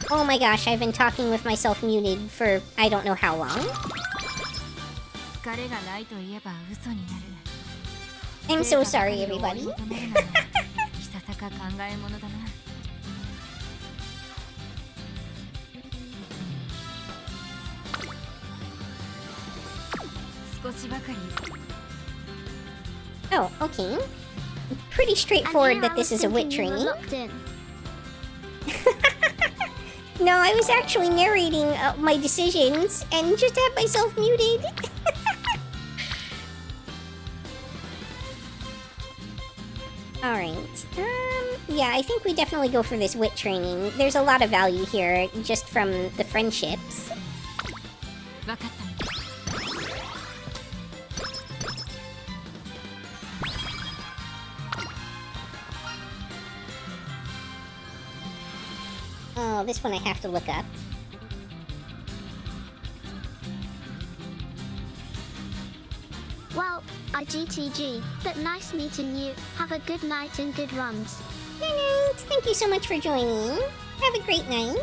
Oh my gosh, I've been talking with myself muted for I don't know how long. I'm so sorry, everybody. Oh, okay. Pretty straightforward that this is a wit training. No, I was actually narrating my decisions and just had myself muted. Alright, yeah, I think we definitely go for this wit training. There's a lot of value here, just from the friendships. Oh, this one I have to look up. Well, IGTG, but nice meeting you. Have a good night and good runs. Good night. Thank you so much for joining. Have a great night.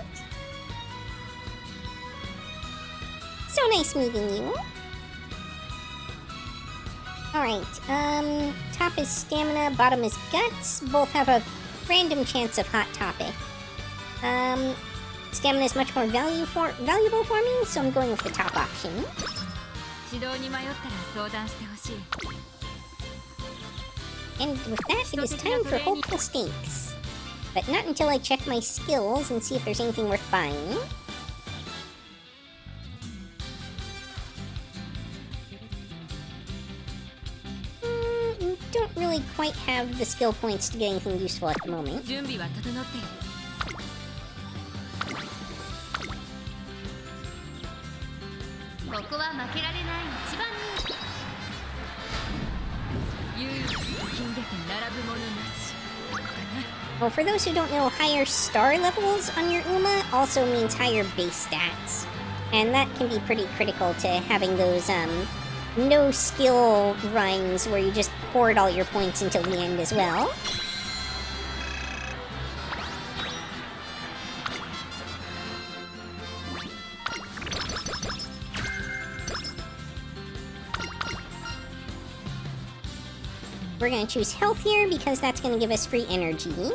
So nice meeting you. Alright, top is stamina, bottom is guts. Both have a random chance of hot topic. Stamina is much more valuable for me, so I'm going with the top option. And with that, it is time for Hopeful Stakes. But not until I check my skills and see if there's anything worth buying. Don't really quite have the skill points to get anything useful at the moment. Well, for those who don't know, higher star levels on your Uma also means higher base stats. And that can be pretty critical to having those, no skill runs where you just hoard all your points until the end as well. We're going to choose health here because that's going to give us free energy,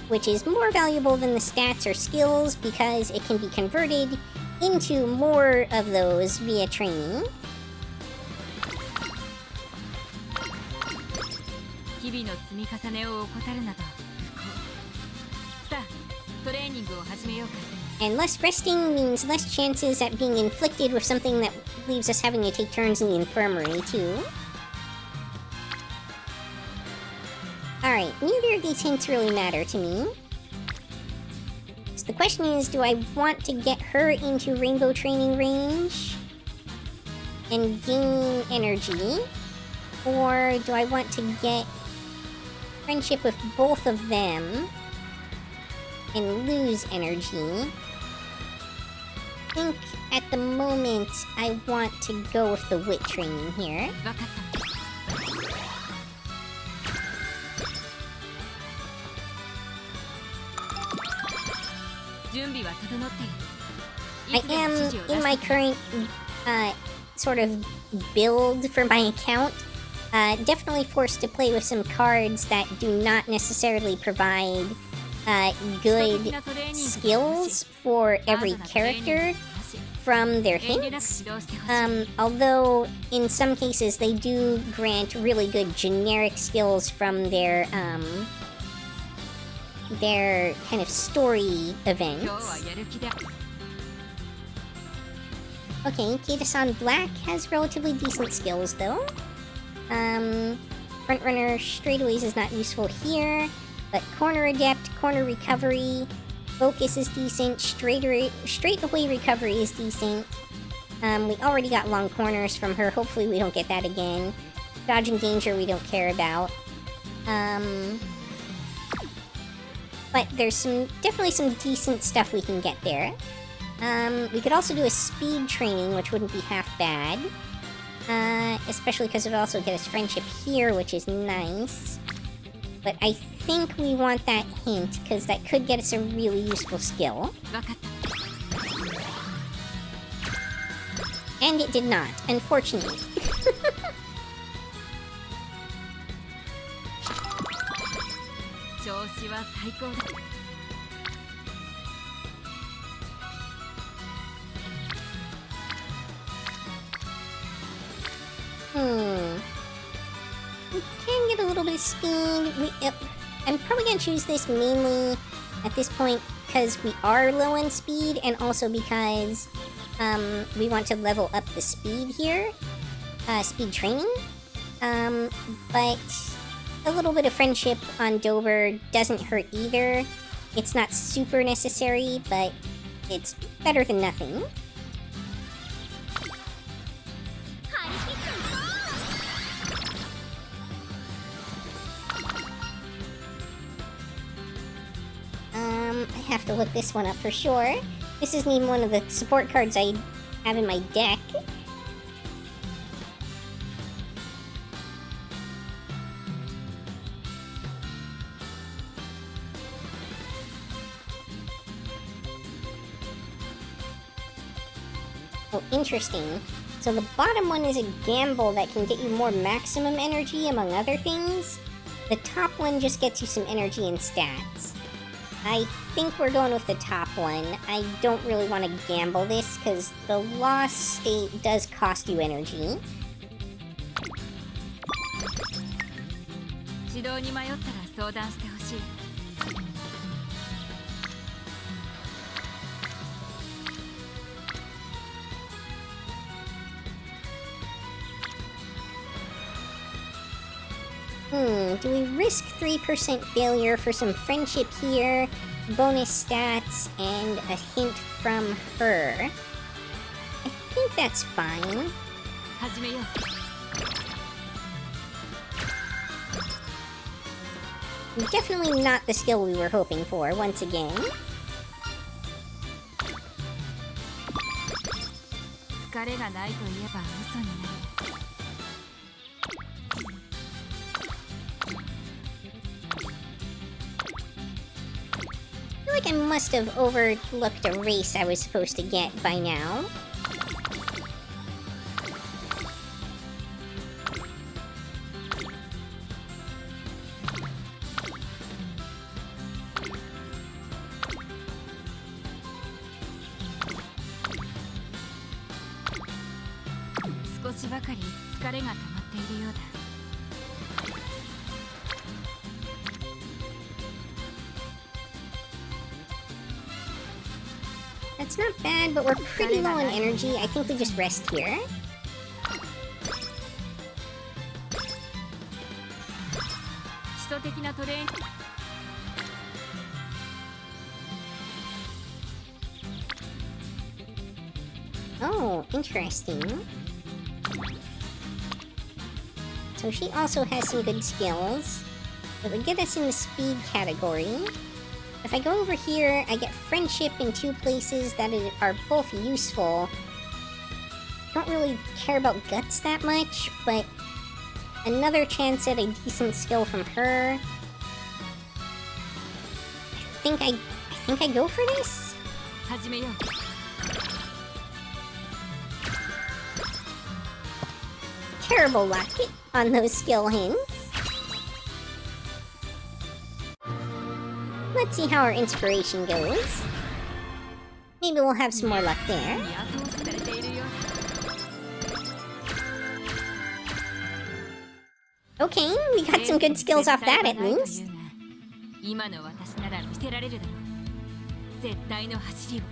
which is more valuable than the stats or skills because it can be converted into more of those via training. And less resting means less chances at being inflicted with something that leaves us having to take turns in the infirmary, too. Alright, neither of these hints really matter to me. So the question is, do I want to get her into rainbow training range and gain energy? Or do I want to get friendship with both of them and lose energy? I think at the moment I want to go with the wit training here. I am, in my current, sort of build for my account, definitely forced to play with some cards that do not necessarily provide, good skills for every character from their hints. Although, in some cases, they do grant really good generic skills from their kind of story events. Okay, Kata-san Black has relatively decent skills, though. Front Runner Straightaways is not useful here, but Corner Adept, Corner Recovery, Focus is decent, Straightaway Recovery is decent. We already got Long Corners from her, hopefully we don't get that again. Dodge and Danger we don't care about. But there's definitely some decent stuff we can get there. We could also do a speed training, which wouldn't be half bad. Especially because it would also get us friendship here, which is nice. But I think we want that hint, because that could get us a really useful skill. わかった And it did not, unfortunately. 調子は最高だ We can get a little bit of speed. I'm probably gonna choose this mainly at this point because we are low on speed, and also because we want to level up the speed here. Speed training. But a little bit of friendship on Dober doesn't hurt either. It's not super necessary, but it's better than nothing. I have to look this one up for sure. This isn't even one of the support cards I have in my deck. Oh, interesting. So the bottom one is a gamble that can get you more maximum energy, among other things. The top one just gets you some energy and stats. I think we're going with the top one. I don't really want to gamble this, because the lost state does cost you energy. 指導に迷ったら相談してほしい Do we risk 3% failure for some friendship here, bonus stats, and a hint from her? I think that's fine. 始めよう Definitely not the skill we were hoping for, once again. 疲れがないと言えば嘘になる I feel like I must have overlooked a race I was supposed to get by now. That's not bad, but we're pretty low on energy. I think we just rest here. Oh, interesting. So she also has some good skills. It would get us in the speed category. If I go over here, I get friendship in two places that are both useful. Don't really care about guts that much, but another chance at a decent skill from her. I think I go for this? 始めよう Terrible luck on those skill hints. Let's see how our inspiration goes. Maybe we'll have some more luck there. に後押しされているよ Okay, we got some good skills off that at least. 今の私なら見せられるだろう絶対の走りを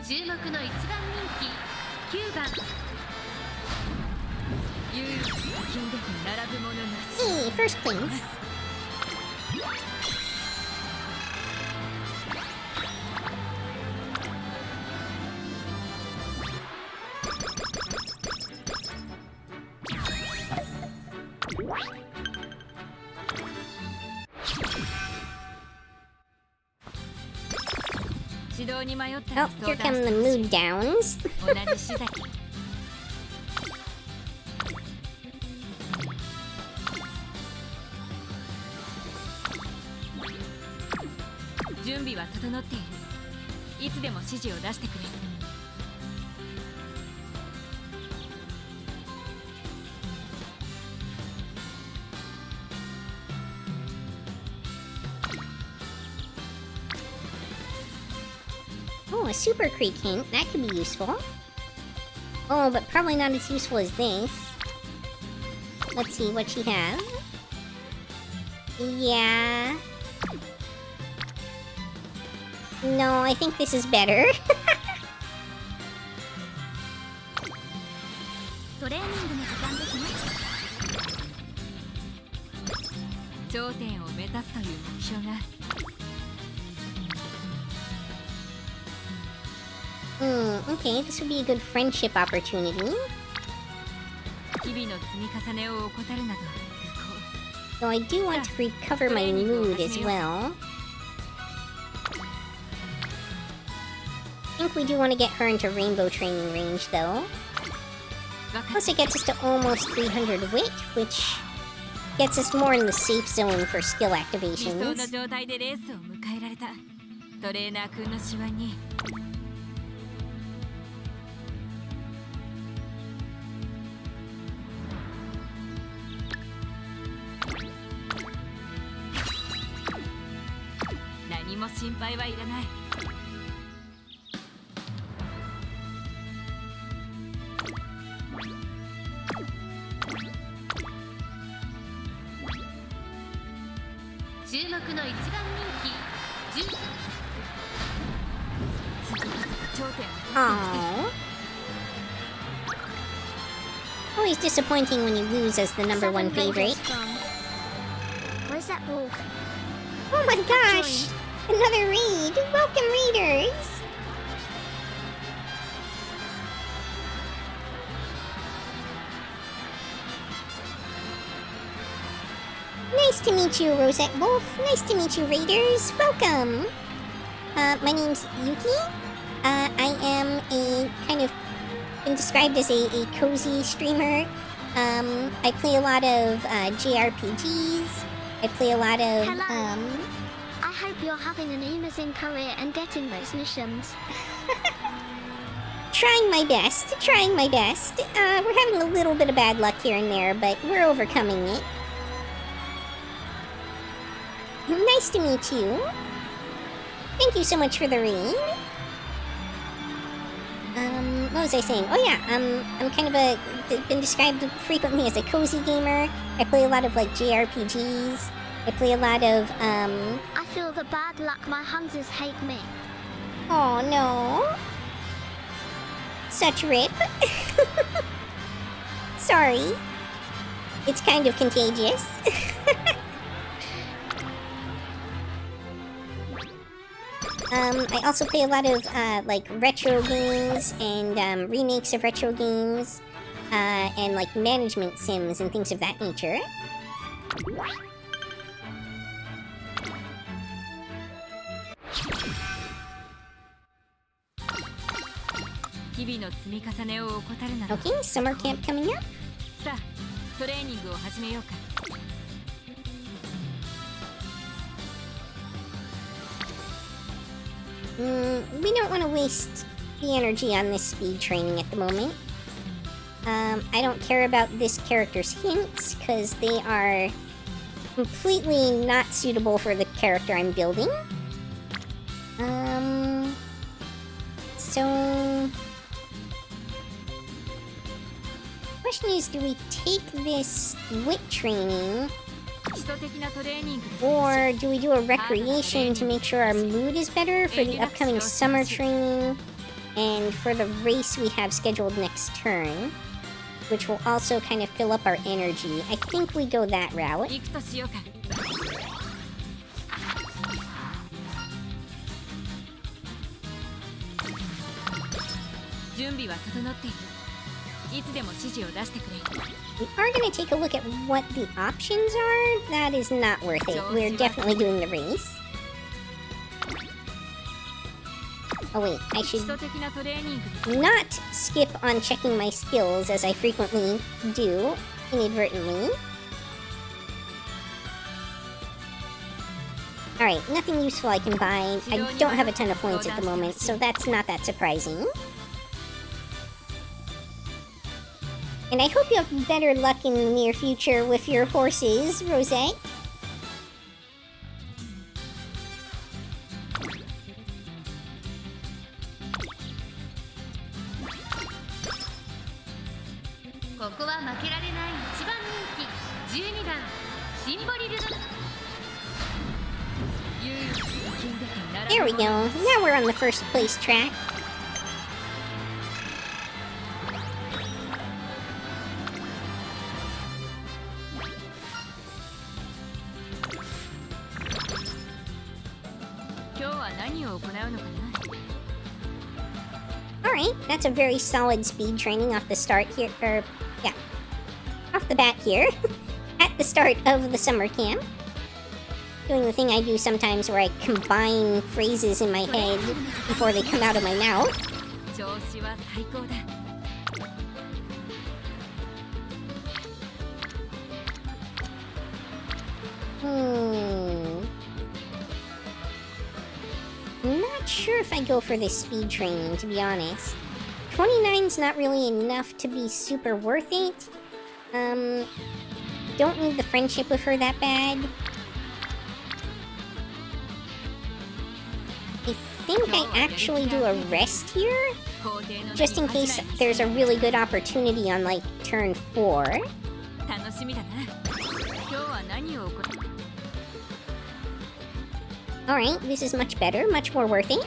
注目の一番人気9番優位に金で並ぶものなし Hey, first place. Oh, here come the mood downs. 同じ志崎準備は整っているいつでも指示を出してくれ Oh, a super creek hint. That could be useful. Oh, but probably not as useful as this. Let's see what she have. Yeah. No, I think this is better. トレーニングの時間ですね。頂点を目指すという目標が Okay, this would be a good friendship opportunity. 日々の積み重ねを怠るなど So I do want to recover my mood as well. I think we do want to get her into rainbow training range though. Plus it gets us to almost 300 wit, which gets us more in the safe zone for skill 理想の activations. 状態でレースを迎えられたトレーナー君の手腕に 何も心配はいらない 注目の一番人気10 頂点 Aww. Always disappointing when you lose as the number one favorite. Where's that wolf? Oh my gosh! Another raid! Welcome, raiders! Nice to meet you, Rosette Wolf. Nice to meet you, raiders. Welcome! My name's Yuki. I am a kind of been described as a cozy streamer. I play a lot of JRPGs. I play a lot of Hello. I hope you're having an amazing career and getting those missions. Trying my best. Trying my best. We're having a little bit of bad luck here and there, but we're overcoming it. Nice to meet you. Thank you so much for the raid. What was I saying? Oh yeah, I'm kind of been described frequently as a cozy gamer. I play a lot of like JRPGs. I play a lot of I feel the bad luck my hunters hate me. Oh no. Such rip. Sorry. It's kind of contagious. I also play a lot of like retro games and remakes of retro games and like management sims and things of that nature. 日々の積み重ねを怠るなど Okay, summer camp coming up. さあトレーニングを始めようか We don't want to waste the energy on this speed training at the moment. I don't care about this character's hints, because they are completely not suitable for the character I'm building. So... Question is, do we take this wit training, 基礎的なトレーニング or do we do a recreation to make sure our mood is better for the upcoming summer training? And for the race we have scheduled next turn, which will also kind of fill up our energy, I think we go that route. 行くとしようか。準備は整っている。いつでも指示を出してくれ。 We are going to take a look at what the options are. That is not worth it. We're definitely doing the race. Oh wait, I 基 should 礎的なトレーニングで not skip on checking my skills as I frequently do, inadvertently. Alright, nothing useful I can buy. I don't have a ton of points at the moment, so that's not that surprising. And I hope you have better luck in the near future with your horses, Rosette. There we go. Now we're on the first place track. Alright, that's a very solid speed training off the start here, off the bat here, at the start of the summer camp. Doing the thing I do sometimes where I combine phrases in my head before they come out of my mouth. I'm not sure if I go for this speed training, to be honest. 29's not really enough to be super worth it. Don't need the friendship with her that bad. I think I actually do a rest here, just in case there's a really good opportunity on, like, turn 4. Alright, this is much better, much more worth it.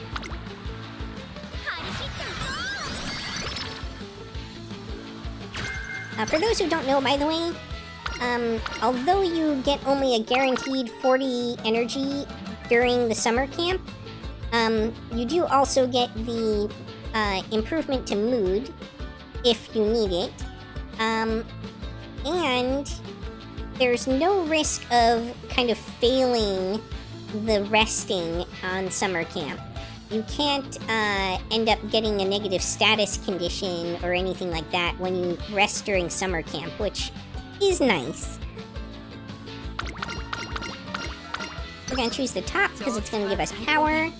For those who don't know, by the way, although you get only a guaranteed 40 energy during the summer camp, you do also get the improvement to mood if you need it. And there's no risk of kind of failing the resting on summer camp. You can't end up getting a negative status condition or anything like that when you rest during summer camp, which is nice. We're gonna choose the top because it's gonna give us power.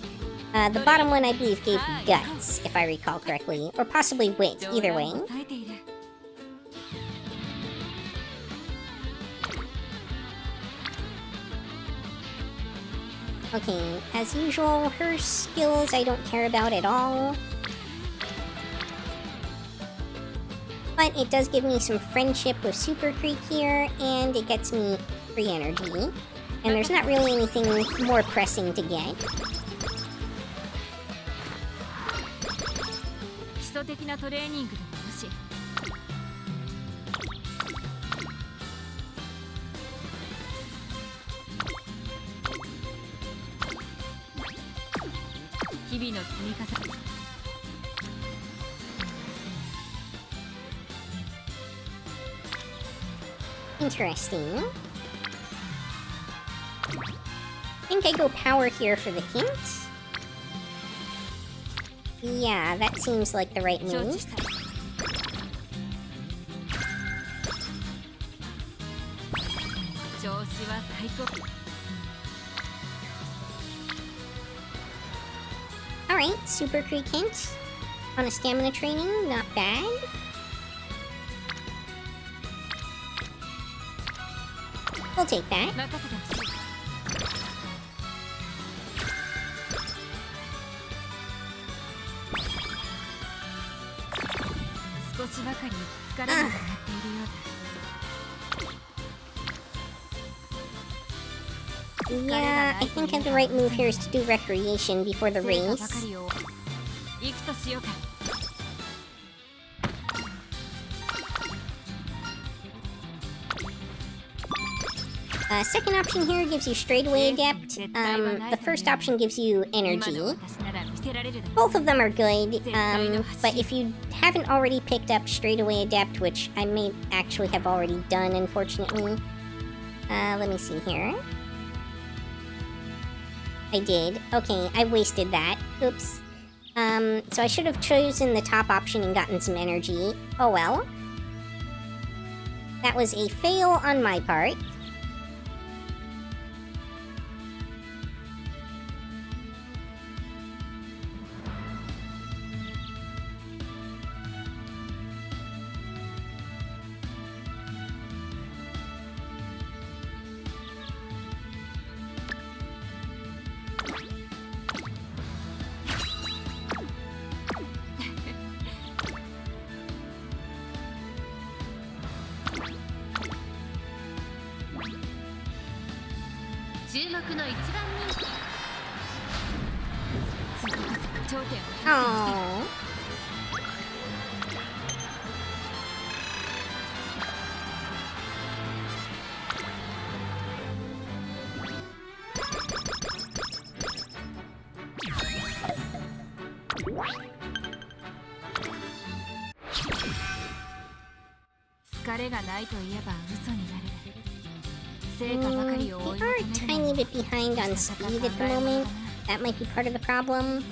The bottom one, I believe, gave guts, if I recall correctly, or possibly wit, either way. Okay, as usual, her skills I don't care about at all. But it does give me some friendship with Super Creek here, and it gets me free energy. And there's not really anything more pressing to get. Interesting. I think I go power here for the hint. Yeah, that seems like the right move. Alright, Super Creek hint on a stamina training, not bad. We'll take that. Yeah, I think the right move here is to do recreation before the race. 行くとしようか。Second option here gives you straightaway adept. The first option gives you energy. Both of them are good, but if you haven't already picked up straightaway adept, which I may actually have already done, unfortunately. Let me see here. I did. Okay, I wasted that. Oops. So I should have chosen the top option and gotten some energy. Oh well. That was a fail on my part. Oh. They are a tiny bit behind on speed at the moment. That might be part of the problem.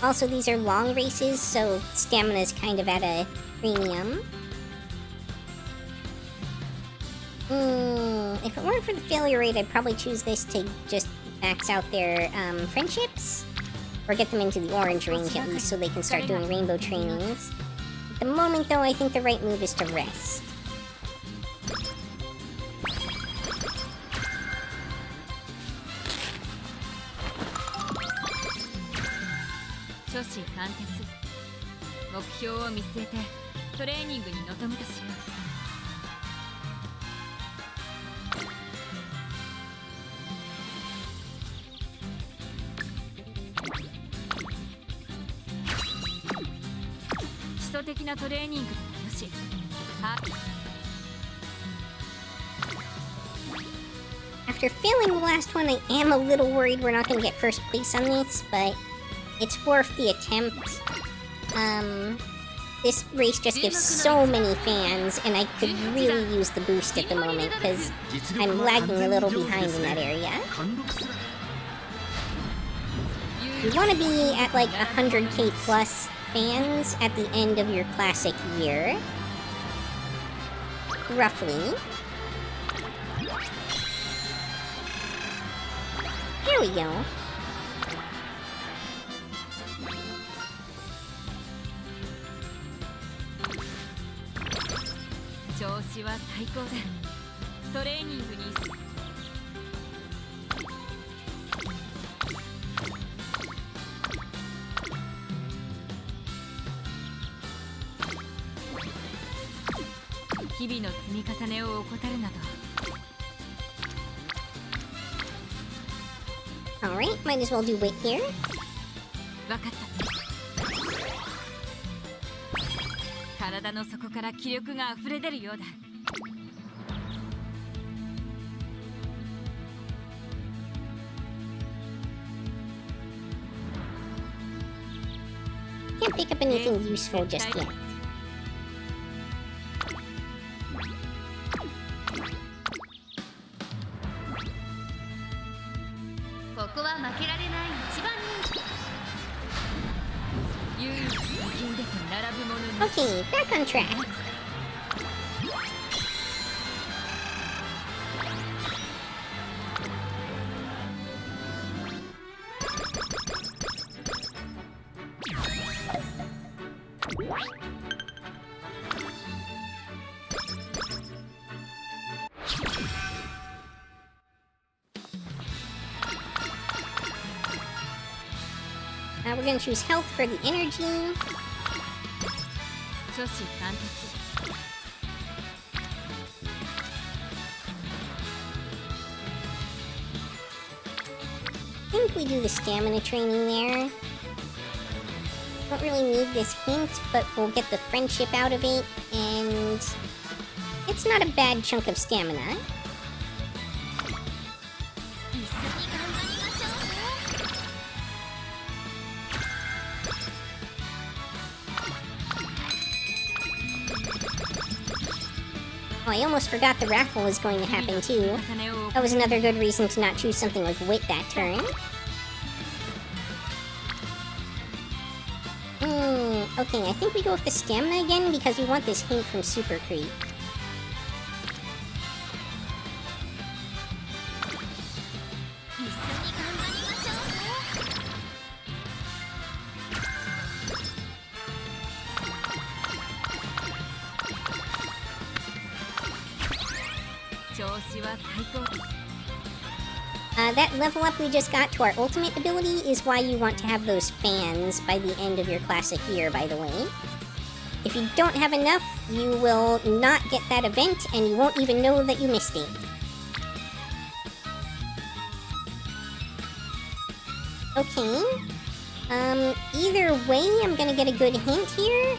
Also, these are long races, so stamina is kind of at a premium. If it weren't for the failure rate, I'd probably choose this to just max out their friendships. Or get them into the orange range at least, so they can start doing rainbow trainings. At the moment, though, I think the right move is to rest. After failing the last one, I am a little worried we're not going to get first place on this, but it's worth the attempt. This race just gives so many fans, and I could really use the boost at the moment, because I'm lagging a little behind in that area. You want to be at like 100k plus fans at the end of your classic year. Roughly. Here we go. Alright, might as well do wait here. Can't pick up anything useful just yet. Okay, back on track. We're gonna choose health for the energy. I think we do the stamina training there. Don't really need this hint, but we'll get the friendship out of it, and it's not a bad chunk of stamina. Oh, I almost forgot the raffle was going to happen too. That was another good reason to not choose something like Wit that turn. Okay, I think we go with the stamina again because we want this hint from Super Creep. That level up we just got to our ultimate ability is why you want to have those fans by the end of your classic year, by the way. If you don't have enough, you will not get that event, and you won't even know that you missed it. Okay. Either way, I'm gonna get a good hint here.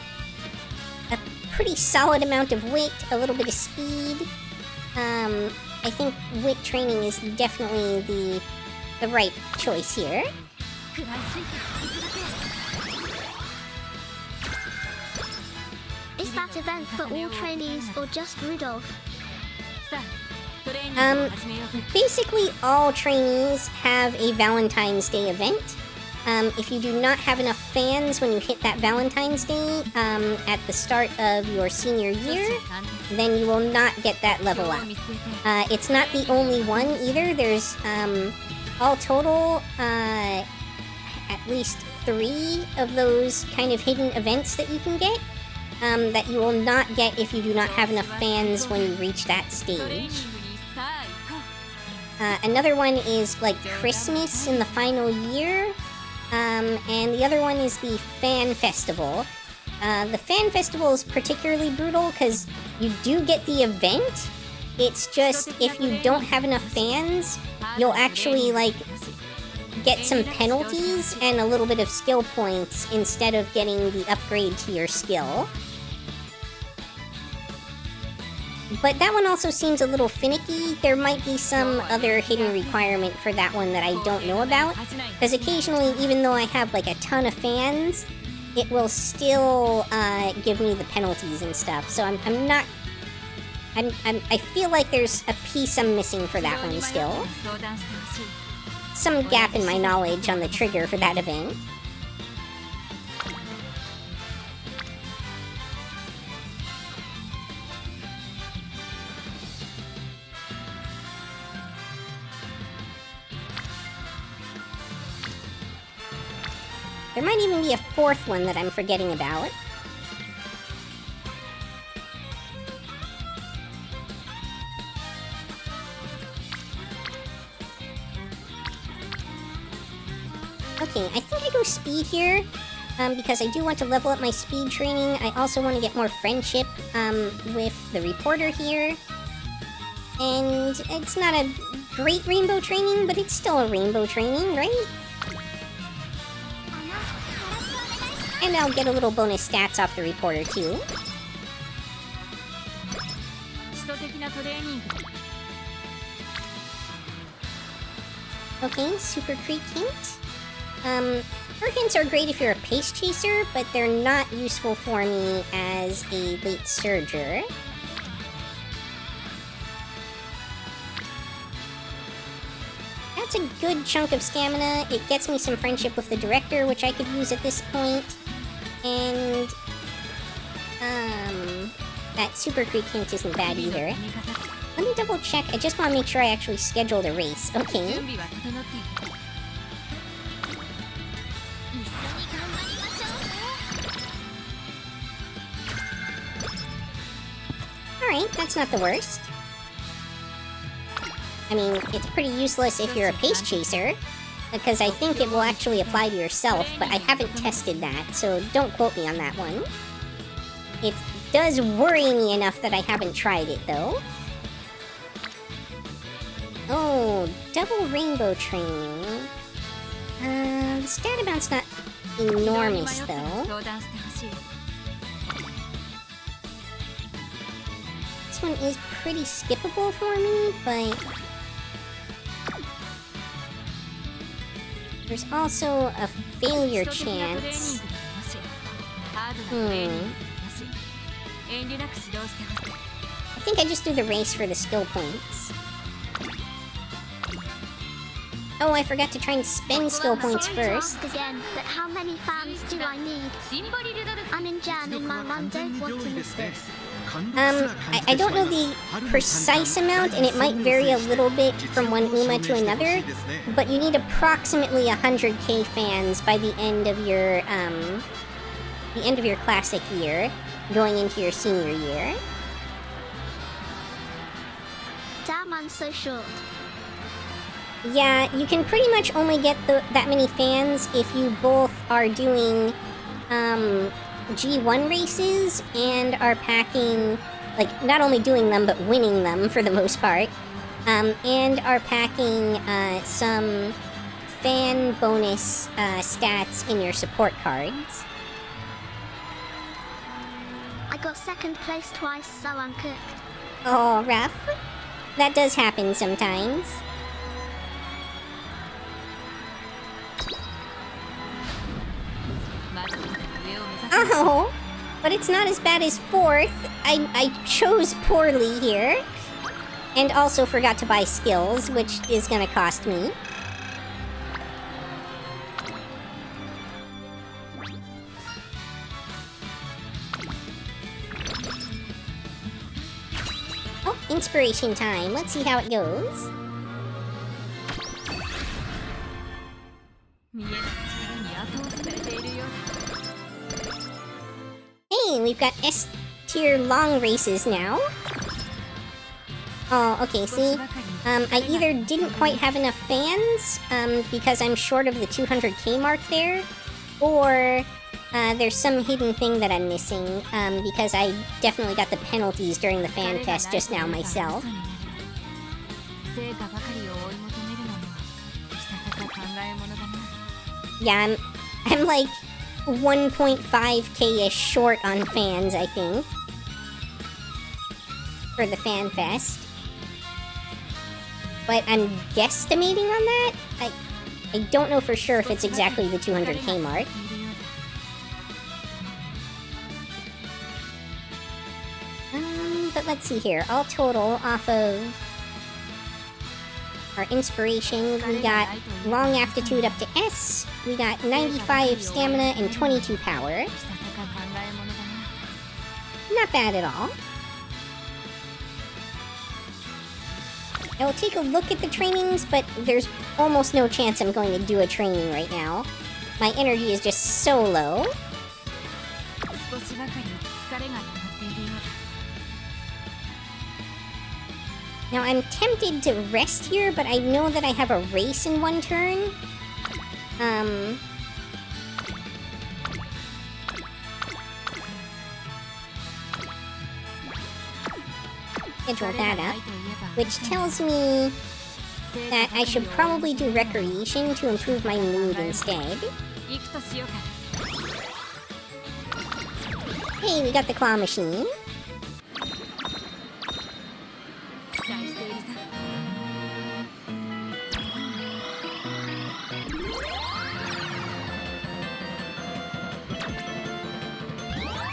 A pretty solid amount of wit, a little bit of speed. I think wit training is definitely the right choice here. Is that event for all trainees or just Rudolph? Basically all trainees have a Valentine's Day event. If you do not have enough fans when you hit that Valentine's Day at the start of your senior year, then you will not get that level up. It's not the only one either. There's all total at least 3 of those kind of hidden events that you can get that you will not get if you do not have enough fans when you reach that stage. Another one is like Christmas in the final year. And the other one is the Fan Festival. The Fan Festival is particularly brutal because you do get the event. It's just if you don't have enough fans, you'll actually like get some penalties and a little bit of skill points instead of getting the upgrade to your skill. But that one also seems a little finicky. There might be some other hidden requirement for that one that I don't know about. Because occasionally, even though I have like a ton of fans, it will still give me the penalties and stuff. So I feel like there's a piece I'm missing for that one still. Some gap in my knowledge on the trigger for that event. There might even be a 4th one that I'm forgetting about. Okay, I think I go speed here, because I do want to level up my speed training. I also want to get more friendship with the reporter here. And it's not a great rainbow training, but it's still a rainbow training, right? And I'll get a little bonus stats off the reporter, too. Okay, Super Creep hint. Her hints are great if you're a pace chaser, but they're not useful for me as a late surger. That's a good chunk of stamina. It gets me some friendship with the director, which I could use at this point. And, that Super Creep hint isn't bad either. Let me double check. I just want to make sure I actually scheduled a race. Okay. Alright, that's not the worst. I mean, it's pretty useless if you're a pace chaser, because I think it will actually apply to yourself, but I haven't tested that, so don't quote me on that one. It does worry me enough that I haven't tried it, though. Oh, double rainbow training. The stat amount's not enormous, though. 相談してほしい This one is pretty skippable for me, but there's also a failure 基礎的なトレーニング chance. でもよしハードなトレーニングでもよし遠慮なく指導してほしい I think I just do the race for the skill points. Oh, I forgot to try and spend skill points Sorry to first. ask again, but how many fans do I need? シンボリルドル I'm in jam and my mum don't want to miss this. I don't know the precise amount, and it might vary a little bit from one Uma to another, but you need approximately 100k fans by the end of your classic year, going into your senior year. Damn, I'm so short. Yeah, you can pretty much only get that many fans if you both are doing G1 races and are packing, like, not only doing them but winning them for the most part, and are packing some fan bonus stats in your support cards. I got second place twice, so I'm cooked. Oh, rough. That does happen sometimes. Oh, but it's not as bad as fourth. I chose poorly here. And also forgot to buy skills, which is gonna cost me. Oh, inspiration time. Let's see how it goes. 見えない力に後押しされているよ Hey, we've got S tier long races now. Oh, okay, see? I either didn't quite have enough fans, because I'm short of the 200k mark there, or there's some hidden thing that I'm missing, because I definitely got the penalties during the fan fest just now myself. 成果ばかりを追い求めるのもいささか考えものだな Yeah, I'm like 1.5k-ish short on fans, I think, for the fan fest. But I'm guesstimating on that? I don't know for sure if it's exactly the 200k mark. But let's see here. All total, off of our inspiration, we got long aptitude up to S, we got 95 stamina and 22 power. いささか考えものだな Not bad at all. I will take a look at the trainings, but there's almost no chance I'm going to do a training right now. My energy is just so low. 少しばかり疲れが溜まっているようだ Now, I'm tempted to rest here, but I know that I have a race in one turn. Schedule that up, which tells me that I should probably do recreation to improve my mood instead. 行くとしようか Hey, we got the claw machine. 期待しているさ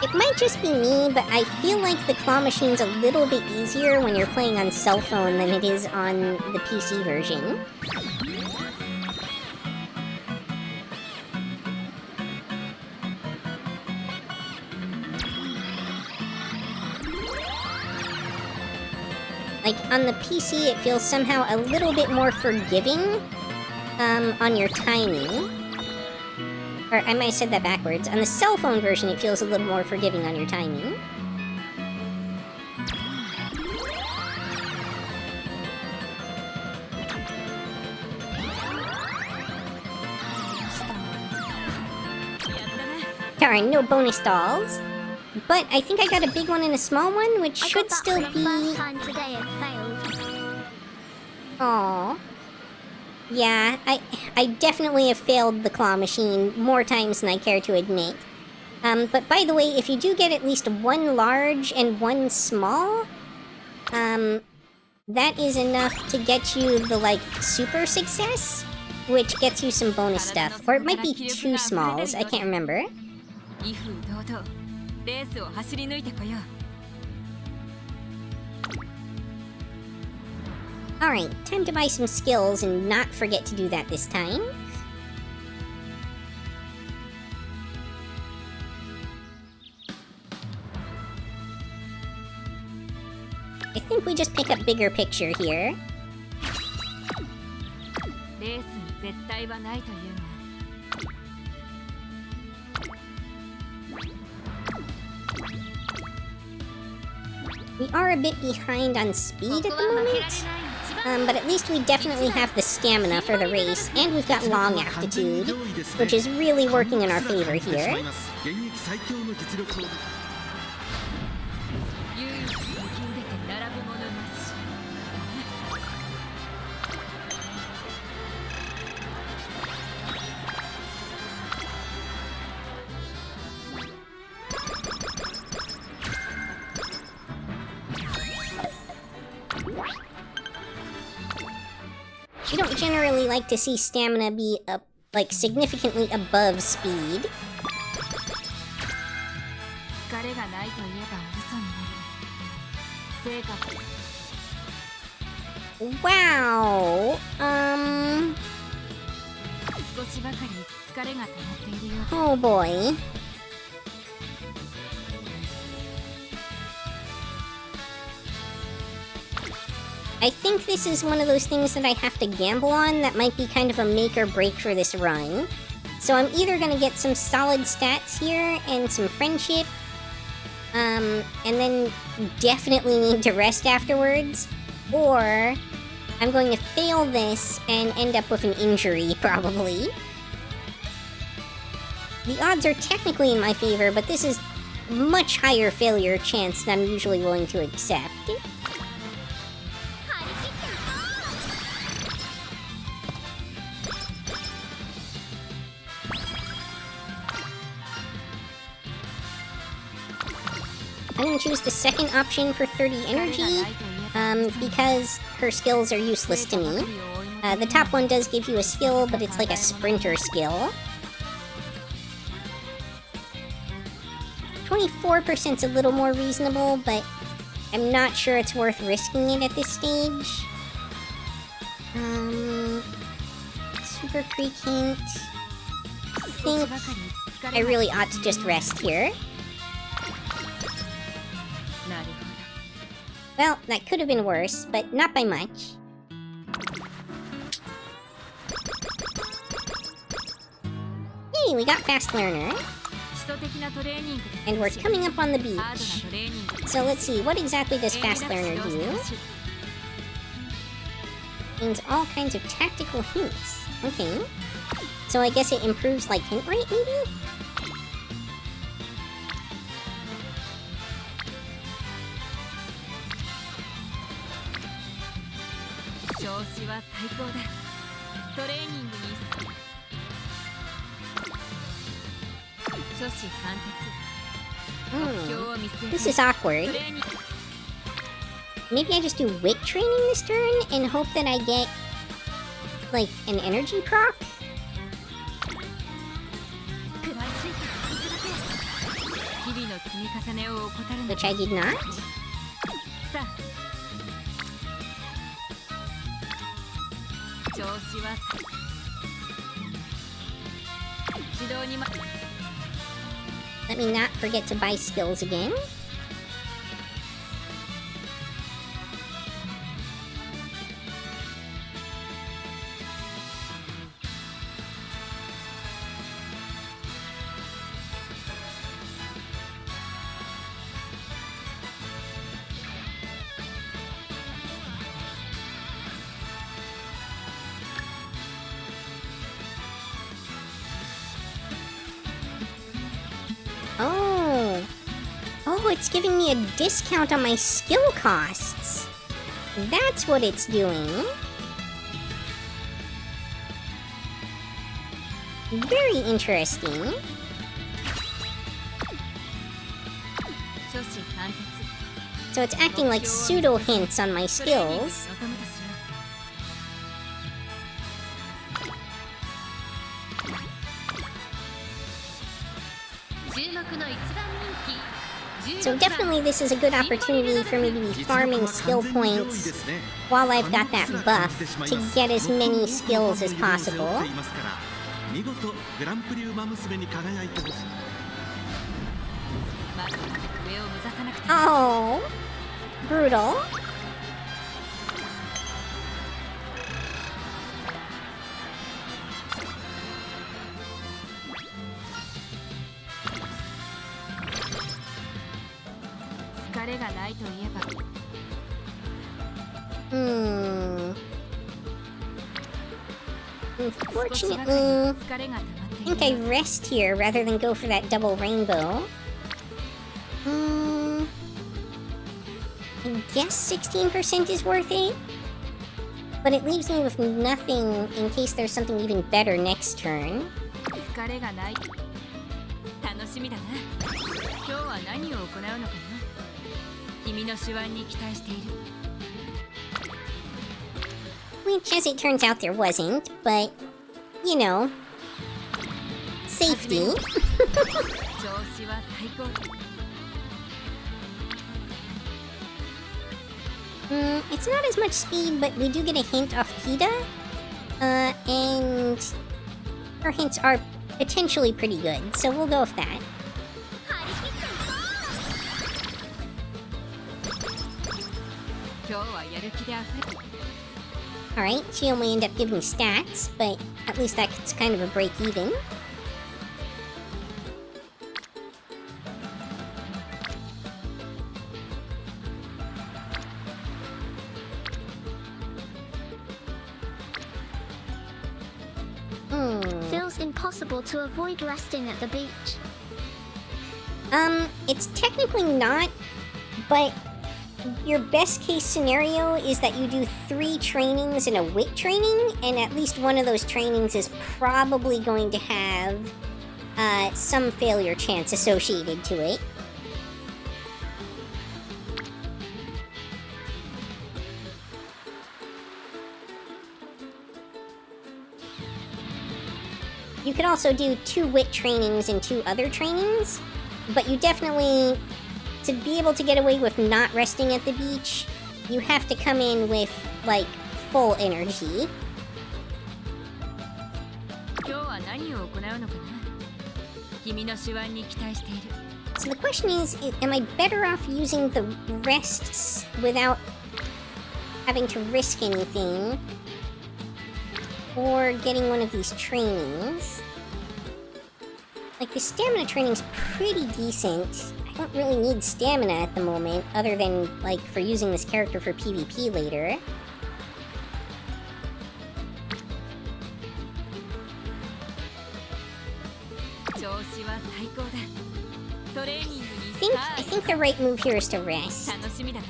It might just be me, but I feel like the claw machine's a little bit easier when you're playing on cell phone than it is on the PC version. Like, on the PC, it feels somehow a little bit more forgiving, on your timing. Or, I might have said that backwards. On the cell phone version, it feels a little more forgiving on your timing. Darn, no bonus dolls. But I think I got a big one and a small one, which I should got that still for the be... first time today and failed. Aww. Yeah, I definitely have failed the claw machine more times than I care to admit. But by the way, if you do get at least one large and one small, that is enough to get you the, like, super success, which gets you some bonus stuff. Or it might be two smalls, I can't remember. 威風堂々レースを走り抜いてこよう。 Alright, time to buy some skills and not forget to do that this time. I think we just pick up bigger picture here. レースに絶対はないというが We are a bit behind on speed at the moment, but at least we definitely have the stamina for the race, and we've got long aptitude, which is really working in our favor here. 唯一生き抜けて並ぶ者なし。 We don't generally like to see stamina be up, like, significantly above speed. 疲れがないと言えば嘘になる。成果 Wow. 少しばかり疲れが溜まっているよ。 Oh boy. I think this is one of those things that I have to gamble on that might be kind of a make or break for this run. So I'm either gonna get some solid stats here and some friendship, and then definitely need to rest afterwards, or I'm going to fail this and end up with an injury, probably. The odds are technically in my favor, but this is much higher failure chance than I'm usually willing to accept. I'm gonna choose the second option for 30 energy, because her skills are useless to me. The top one does give you a skill, but it's like a sprinter skill. 24%'s a little more reasonable, but I'm not sure it's worth risking it at this stage. Super Pre-Kint. I think I really ought to just rest here. Well, that could have been worse, but not by much. Hey, we got Fast Learner. And we're coming up on the beach. So let's see, what exactly does Fast Learner do? Means all kinds of tactical hints. Okay. So I guess it improves, like, hint rate, maybe? This is awkward. Maybe I just do wit training this turn and hope that I get, like, an energy proc? Which I did not. Let me not forget to buy skills again. Oh, it's giving me a discount on my skill costs. That's what it's doing. Very interesting. 諸子貫徹 So it's acting like pseudo hints on my トレーニングに skills. 臨むとしよ So definitely this is a good opportunity for me to be farming skill points while I've got that buff to get as many skills as possible. 見事グランプリウマ娘に輝いてほしい。まずは上を目指さなくて Oh, brutal. 疲れがないといえば Unfortunately, 疲れが溜まって I い think I る rest here rather than go for that double rainbow. I guess 16% is worth it. But it leaves me with nothing in case there's something even better next turn. 疲れがない楽しみだな今日は何を行うのかな君の手腕に期待している Which, as it turns out, there wasn't, but, you know, safety. 調子は最高 It's not as much speed, but we do get a hint off Kita. And her hints are potentially pretty good, so we'll go with that. 今日はやる気であふれ Alright, she only ended up giving stats, but at least that's kind of a break even. Feels impossible to avoid resting at the beach. It's technically not, but your best case scenario is that you do 3 trainings in a wit training, and at least one of those trainings is probably going to have some failure chance associated to it. You could also do 2 wit trainings and 2 other trainings, but you definitely, to be able to get away with not resting at the beach, you have to come in with, like, full energy. 今日は何を行うのかな君の手腕に期待している So the question is, am I better off using the rests without having to risk anything, or getting one of these trainings? Like, the stamina training's pretty decent. I don't really need stamina at the moment, other than, like, for using this character for PvP later. I think the right move here is to rest. 楽しみだな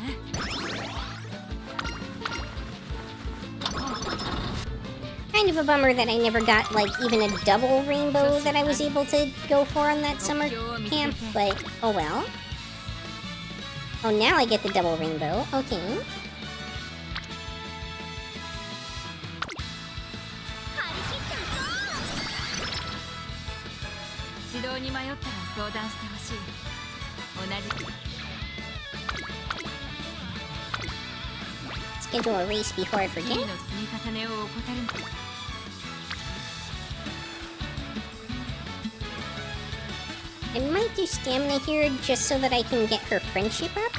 Kind of a bummer that I never got, like, even a double rainbow that I was able to go for on that summer camp, but oh well. Oh, now I get the double rainbow. Okay. 指導に迷ったら相談してほしい同じ Schedule a race before I 日 forget. 々の積み重ねを怠るな I might do stamina here just so that I can get her friendship up.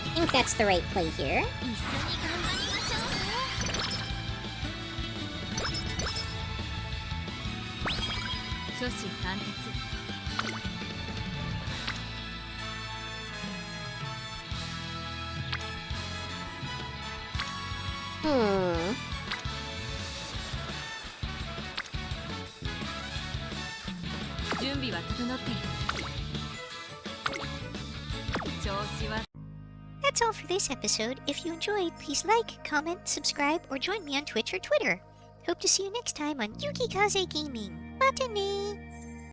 I think that's the right play here. 諸子貫徹 準備は整っている調子は That's all for this episode. If you enjoyed, please like, comment, subscribe, or join me on Twitch or Twitter. Hope to see you next time on Yukikaze Gaming. Matane!